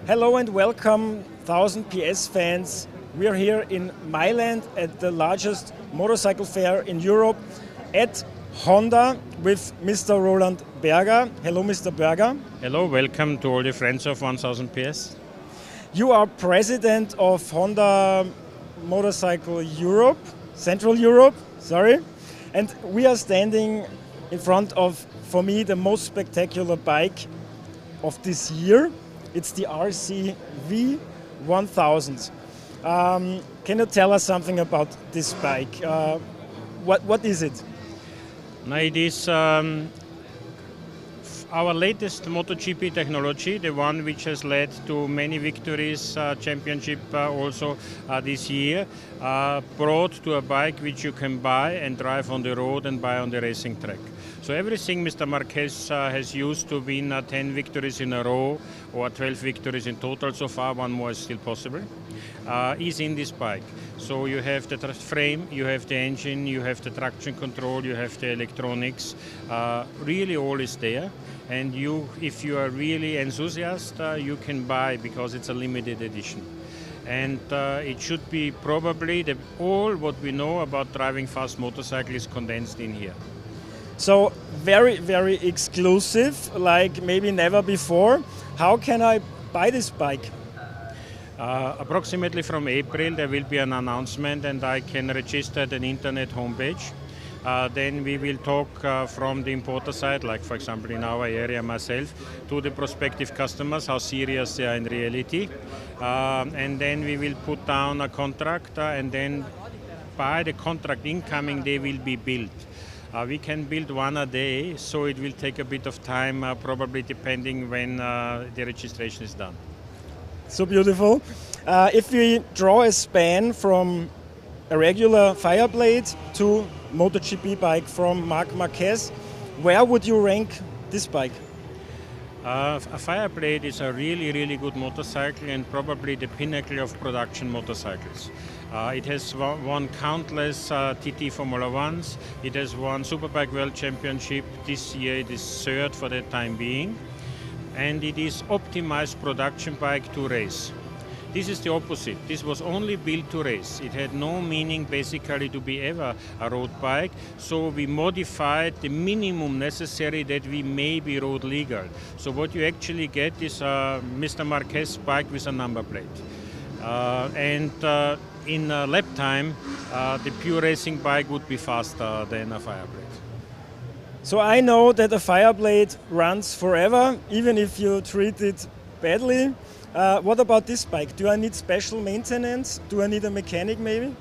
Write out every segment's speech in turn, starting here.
Hello and welcome 1000 PS fans. We are here in Milan at the largest motorcycle fair in Europe at Honda with Mr. Roland Berger. Hello, Mr. Berger. Hello, welcome to all the friends of 1000 PS. You are president of Honda Motorcycle Europe, Central Europe, sorry. And we are standing in front of, for me, the most spectacular bike of this year. It's the RC1000. Can you tell us something about this bike? What is it? Now it is our latest MotoGP technology, the one which has led to many victories, championship also this year, brought to a bike which you can buy and drive on the road and buy on the racing track. So everything Mr. Marquez has used to win 10 victories in a row or 12 victories in total so far, one more is still possible, is in this bike. So you have the frame, you have the engine, you have the traction control, you have the electronics, really all is there. And you, if you are really enthusiast, you can buy because it's a limited edition. And it should be probably all what we know about driving fast motorcycle is condensed in here. So very, very exclusive, like maybe never before. How can I buy this bike? Approximately from April there will be an announcement and I can register at an internet homepage. Then we will talk from the importer side, like for example in our area myself, to the prospective customers, how serious they are in reality. And then we will put down a contract and then by the contract incoming they will be built. We can build one a day, so it will take a bit of time, probably depending when the registration is done. So beautiful. If we draw a span from a regular Fireblade to MotoGP bike from Marc Marquez, where would you rank this bike? A Fireblade is a really, really good motorcycle and probably the pinnacle of production motorcycles. It has won countless TT Formula 1s. It has won Superbike World Championship. This year it is third for the time being. And it is optimized production bike to race. This is the opposite. This was only built to race. It had no meaning basically to be ever a road bike. So we modified the minimum necessary that we may be road legal. So what you actually get is a Mr. Marquez bike with a number plate. In lap time, the pure racing bike would be faster than a Fireblade. So I know that a Fireblade runs forever, even if you treat it badly. What about this bike? Do I need special maintenance? Do I need a mechanic maybe?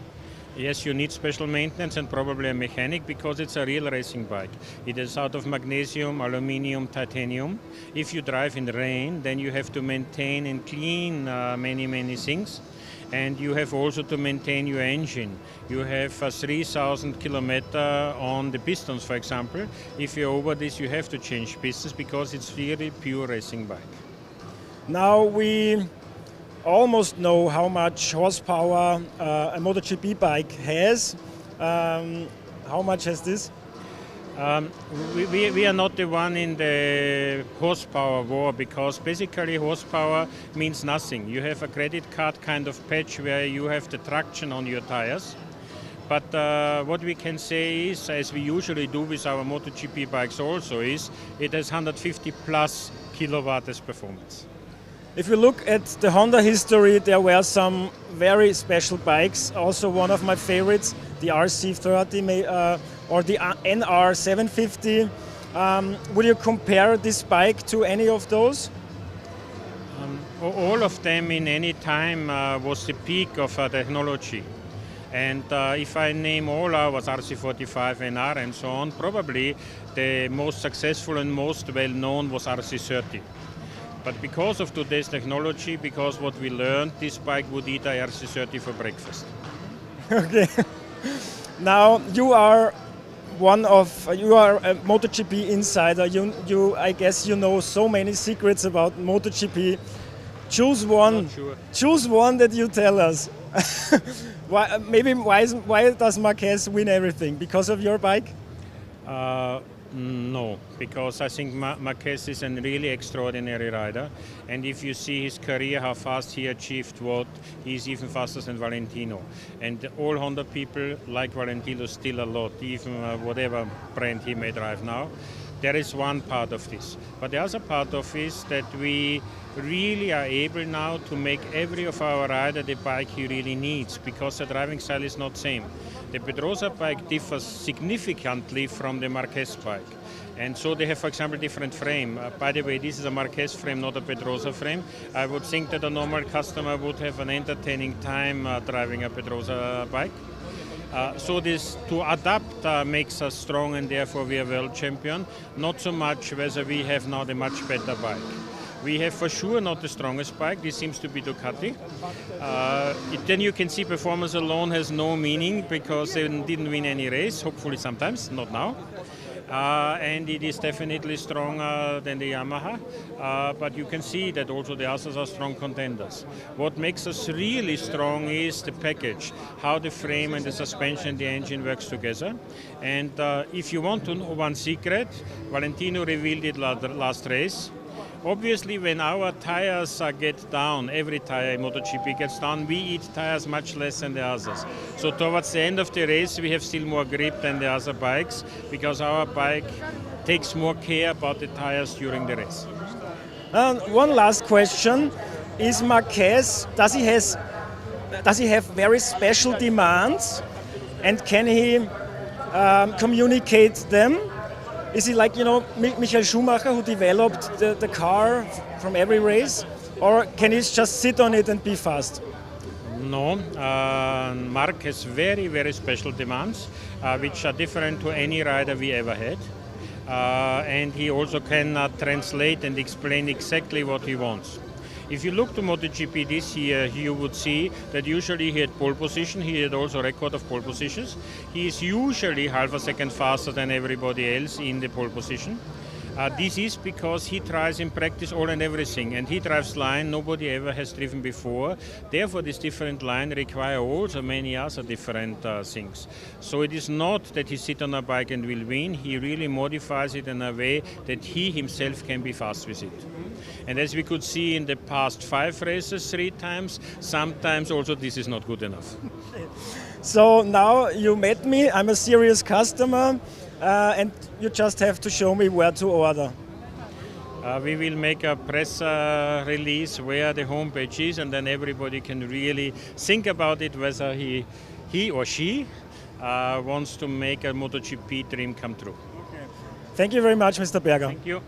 Yes, you need special maintenance and probably a mechanic because it's a real racing bike. It is out of magnesium, aluminium, titanium. If you drive in the rain, then you have to maintain and clean many things. And you have also to maintain your engine. You have 3,000 kilometers on the pistons, for example. If you're over this, you have to change pistons because it's really pure racing bike. Now we almost know how much horsepower a MotoGP bike has. How much has this? We are not the one in the horsepower war because basically horsepower means nothing. You have a credit card kind of patch where you have the traction on your tires. But what we can say is, as we usually do with our MotoGP bikes also, is it has 150 plus kilowatt as performance. If you look at the Honda history, there were some very special bikes. Also one of my favorites, the RC213 or the NR750. Would you compare this bike to any of those? All of them in any time was the peak of technology. And if I name all ours, RC45, NR and so on, probably the most successful and most well-known was RC30. But because of today's technology, because what we learned, this bike would eat a RC30 for breakfast. Okay. Now you are a MotoGP insider. I guess you know so many secrets about MotoGP. Choose one. Not sure. Choose one that you tell us. Why does Marquez win everything? Because of your bike? No, because I think Marquez is a really extraordinary rider, and if you see his career, how fast he achieved what, he's even faster than Valentino. And all Honda people like Valentino still a lot, even whatever brand he may drive now. There is one part of this. But the other part of it is that we really are able now to make every of our rider the bike he really needs, because the driving style is not same. The Pedrosa bike differs significantly from the Marquez bike. And so they have, for example, different frame. By the way, this is a Marquez frame, not a Pedrosa frame. I would think that a normal customer would have an entertaining time driving a Pedrosa bike. So this to adapt makes us strong, and therefore we are world champion. Not so much whether we have now the much better bike. We have for sure not the strongest bike. This seems to be Ducati. Then you can see performance alone has no meaning, because they didn't win any race, hopefully sometimes, not now. And it is definitely stronger than the Yamaha, but you can see that also the others are strong contenders. What makes us really strong is the package, how the frame and the suspension and the engine works together. And if you want to know one secret, Valentino revealed it last race. Obviously, when our tires get down, every tire in MotoGP gets down, we eat tires much less than the others. So towards the end of the race, we have still more grip than the other bikes, because our bike takes more care about the tires during the race. One last question. Is Marquez, does he have very special demands, and can he communicate them? Is he like, Michael Schumacher, who developed the car from every race? Or can he just sit on it and be fast? No, Mark has very, very special demands, which are different to any rider we ever had. And he also can translate and explain exactly what he wants. If you look to MotoGP this year, you would see that usually he had pole position. He had also a record of pole positions. He is usually half a second faster than everybody else in the pole position. This is because he tries in practice all and everything, and he drives line nobody ever has driven before. Therefore, this different line require also many other different things. So it is not that he sits on a bike and will win. He really modifies it in a way that he himself can be fast with it. And as we could see in the past 5 races 3 times, sometimes also this is not good enough. So now you met me, I'm a serious customer. And you just have to show me where to order. We will make a press release where the homepage is, and then everybody can really think about it, whether he or she wants to make a MotoGP dream come true. Okay. Thank you very much, Mr. Berger. Thank you.